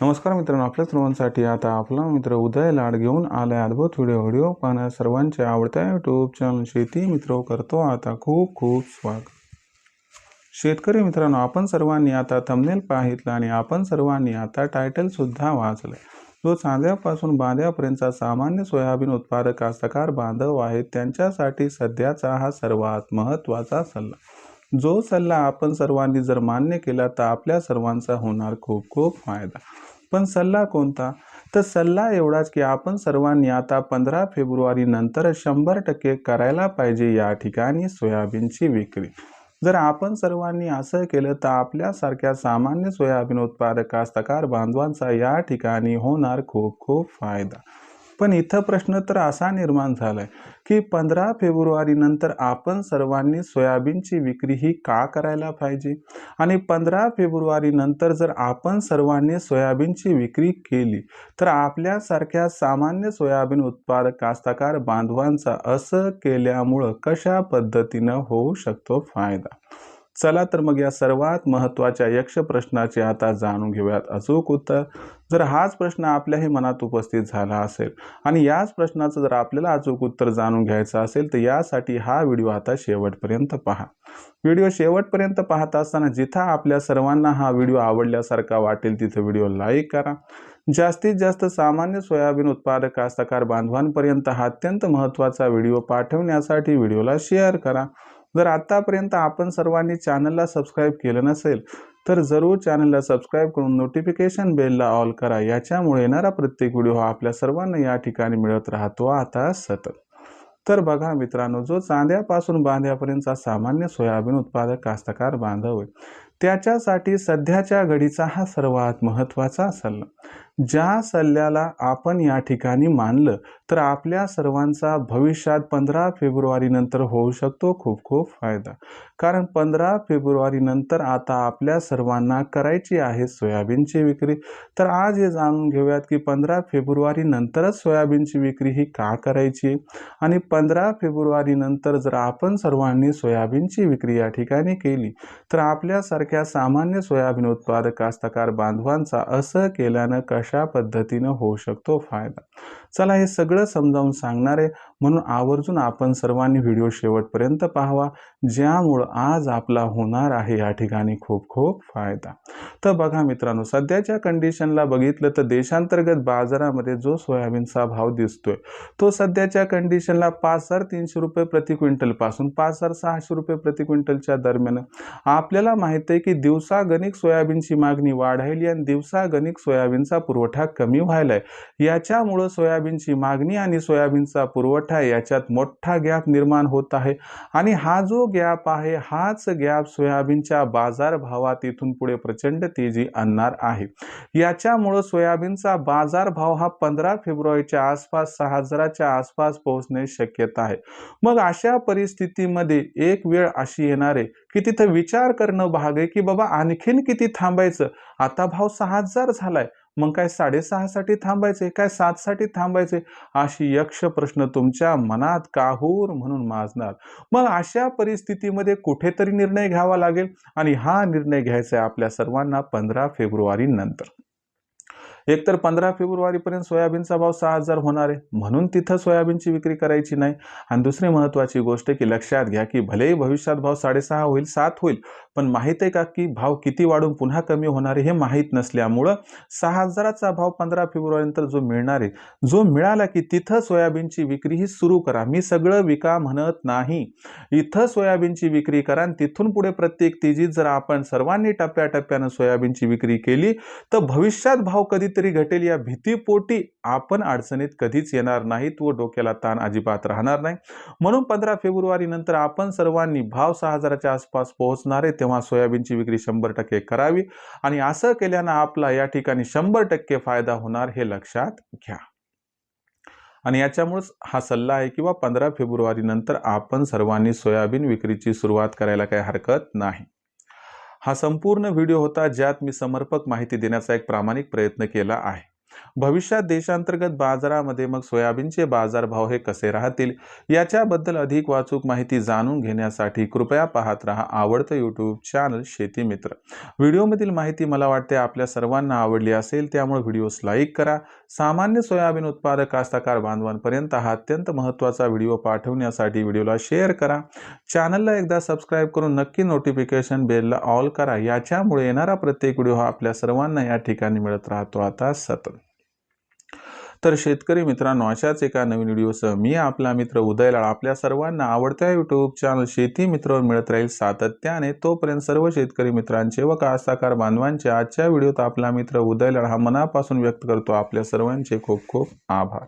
नमस्कार मित्रांनो, आपल्या सर्वांसाठी आता आपला मित्र उदय लाड घेऊन आलाय अद्भुत व्हिडिओ पाहण्या सर्वांच्या आवडत्या यूट्यूब चॅनल शेती मित्र करतो आता खूप खूप स्वागत। शेतकरी मित्रांनो, आपण सर्वांनी आता थंबनेल पाहितलं आणि आपण सर्वांनी आता टायटल सुद्धा वाचले। जो चांद्यापासून बांध्यापर्यंतचा सामान्य सोयाबीन उत्पादक कास्तकार बांधव आहेत त्यांच्यासाठी सध्याचा हा सर्वात महत्त्वाचा सल्ला। जो सल्ला आपण सर्वांनी जर मान्य केला तर आपल्या सर्वांचा होणार खूप खूप फायदा। पण सल्ला कोणता? तर सल्ला एवढाच की आपण सर्वांनी आता 15 फेब्रुवारी नंतर 100% करायला पाहिजे या ठिकाणी सोयाबीनची विक्री। जर आपण सर्वांनी असं केलं तर आपल्यासारख्या सामान्य सोयाबीन उत्पादक कास्तकार बांधवांचा या ठिकाणी होणार खूप खूप फायदा। पण इथं प्रश्न तर असा निर्माण झालाय की 15 फेब्रुवारी नंतर आपण सर्वांनी सोयाबीनची विक्री ही का करायला पाहिजे आणि 15 फेब्रुवारी नंतर जर आपण सर्वांनी सोयाबीनची विक्री केली तर आपल्यासारख्या सामान्य सोयाबीन उत्पादक कास्तकार बांधवांचा असं केल्यामुळं कशा पद्धतीनं होऊ शकतो फायदा। चला तर मग या सर्वात महत्त्वाच्या यक्ष प्रश्नाचे आता जाणून घेऊयात अचूक उत्तर। जर हाच प्रश्न आपल्याही मनात उपस्थित झाला असेल आणि याच प्रश्नाचं जर आपल्याला अचूक उत्तर जाणून घ्यायचं असेल तर यासाठी हा व्हिडिओ आता शेवटपर्यंत पहा। व्हिडिओ शेवटपर्यंत पाहत असताना जिथं आपल्या सर्वांना हा व्हिडिओ आवडल्यासारखा वाटेल तिथे व्हिडिओ लाईक करा। जास्तीत जास्त सामान्य सोयाबीन उत्पादक कास्तकार बांधवांपर्यंत हा अत्यंत महत्त्वाचा व्हिडिओ पाठवण्यासाठी व्हिडिओला शेअर करा। जर आतापर्यंत आपण सर्वांनी चॅनलला सबस्क्राईब केलं नसेल तर जरूर चॅनलला सबस्क्राईब करून नोटिफिकेशन बेलला ऑल करा। याच्यामुळे येणारा प्रत्येक व्हिडिओ हा आपल्या सर्वांना या ठिकाणी मिळत राहतो आता सतत। तर बघा मित्रांनो, जो चांद्यापासून बांध्यापर्यंतचा सामान्य सोयाबीन उत्पादक कास्तकार बांधव आहे त्याच्यासाठी सध्याच्या घडीचा हा सर्वात महत्त्वाचा सल्ला। ज्या सल्ल्याला आपण या ठिकाणी मानलं तर आपल्या सर्वांचा भविष्यात 15 फेब्रुवारी नंतर होऊ शकतो खूप खूप फायदा। कारण 15 फेब्रुवारी नंतर आता आपल्या सर्वांना करायची आहे सोयाबीनची विक्री। तर आज हे जाणून घेऊयात की 15 फेब्रुवारी नंतरच सोयाबीनची विक्री ही का करायची आणि 15 फेब्रुवारी नंतर जर आपण सर्वांनी सोयाबीनची विक्री या ठिकाणी केली तर आपल्यासारख्या सामान्य सोयाबीन उत्पादक कास्तकार बांधवांचा असं केल्यानं कशा पद्धतीनं होऊ शकतो फायदा। चला हे सगळं समजावून सांगणार आहे, म्हणून आवर्जून आपण सर्वांनी व्हिडिओ शेवटपर्यंत पाहावा, ज्यामुळं आज आपला होणार आहे या ठिकाणी खूप खूप फायदा। तर बघा मित्रांनो, सध्याच्या कंडिशनला बघितलं तर देशांतर्गत बाजारामध्ये जो सोयाबीनचा भाव दिसतोय तो सध्याच्या कंडिशनला 5,300 रुपये प्रति क्विंटल पासून 5,600 रुपये प्रति क्विंटलच्या दरम्यान। आपल्याला माहित आहे की दिवसागणिक सोयाबीनची मागणी वाढायली आणि दिवसागणिक सोयाबीनचा पुरवठा कमी व्हायलाय। याच्यामुळे सोयाबीनची मागणी आणि सोयाबीनचा पुरवठा याच्यात मोठा गॅप निर्माण होत आहे आणि हा जो गॅप आहे हाच गॅप सोयाबीनच्या बाजारभावात इथून पुढे प्रचंड तेजी आणणार आहे। याच्यामुळे सोयाबीनचा बाजारभाव हा 15 फेब्रुवारीच्या आसपास 6,000च्या आसपास पोहोचण्याची शक्यता आहे। मग अशा परिस्थितीमध्ये एक वेळ अशी येणार आहे की तिथे विचार करणं भाग आहे की बाबा आणखीन किती थांबायचं। आता भाव 6,000 झालाय, मग काय 6.5 साठी थांबायचे, काय 7 साठी थांबायचे, अशी यक्ष प्रश्न तुमच्या मनात काहूर म्हणून माजणार। मग अशा परिस्थितीमध्ये कुठेतरी निर्णय घ्यावा लागेल आणि हा निर्णय घ्यायचा आहे आपल्या सर्वांना 15 फेब्रुवारी नंतर। एकतर 15 फेब्रुवारी पर्यंत सोयाबीनचा भाव 6,000 होणार आहे, म्हणून तिथं सोयाबीनची विक्री करायची नाही। आणि दुसरी महत्त्वाची गोष्ट की लक्षात घ्या की भलेही भविष्यात भाव 6.5 होईल 7 होईल, पण माहित आहे का की भाव किती वाढून पुन्हा कमी होणार आहे हे माहीत नसल्यामुळं 6,000चा भाव 15 फेब्रुवारी नंतर जो मिळणार आहे, जो मिळाला की तिथं सोयाबीनची विक्री ही सुरू करा। मी सगळं विका म्हणत नाही, इथं सोयाबीनची विक्री करा आणि तिथून पुढे प्रत्येक तेजीत जर आपण सर्वांनी टप्प्याटप्प्यानं सोयाबीनची विक्री केली तर भविष्यात भाव कधीतरी घटेल या भीतीपोटी आपण अडचणीत कधीच येणार नाहीत व डोक्याला ताण अजिबात राहणार नाही। म्हणून 15 फेब्रुवारी नंतर आपण सर्वांनी भाव 6,000च्या आसपास पोहोचणार आहे तेव्हा सोयाबीनची विक्री 100% करावी आणि असं केल्यानं आपला या ठिकाणी 100% फायदा होणार हे लक्षात घ्या। आणि याच्यामुळेच हा सल्ला आहे किंवा 15 फेब्रुवारी नंतर आपण सर्वांनी सोयाबीन विक्रीची सुरुवात करायला काही हरकत नाही। हा संपूर्ण व्हिडिओ होता ज्यात मी समर्पक माहिती देण्याचा एक प्रामाणिक प्रयत्न केला आहे। भविष्यात देशांतर्गत बाजारामध्ये मग सोयाबीनचे बाजारभाव हे कसे राहतील याच्याबद्दल अधिक वाचूक माहिती जाणून घेण्यासाठी कृपया पाहत रहा आवडतं यूट्यूब चॅनल शेती मित्र। व्हिडिओमधील माहिती मला वाटते आपल्या सर्वांना आवडली असेल, त्यामुळे व्हिडिओस लाईक करा। सामान्य सोयाबीन उत्पादक कास्तकार बांधवांपर्यंत हा अत्यंत महत्त्वाचा व्हिडिओ पाठवण्यासाठी व्हिडिओला शेअर करा। चॅनलला एकदा सबस्क्राईब करून नक्की नोटिफिकेशन बेलला ऑल करा, याच्यामुळे येणारा प्रत्येक व्हिडिओ हा आपल्या सर्वांना या ठिकाणी मिळत राहतो आता सतत। तर शेतकरी मित्रांनो, अशाच एका नवीन व्हिडिओसह मी आपला मित्र उदय लाड आपल्या सर्वांना आवडत्या यूट्यूब चॅनल शेती मित्रवर मिळत राहील सातत्याने। तोपर्यंत सर्व शेतकरी मित्रांचे व कास्तकार बांधवांचे आजच्या व्हिडिओत आपला मित्र उदय लाड हा मनापासून व्यक्त करतो आपल्या सर्वांचे खूप खूप आभार।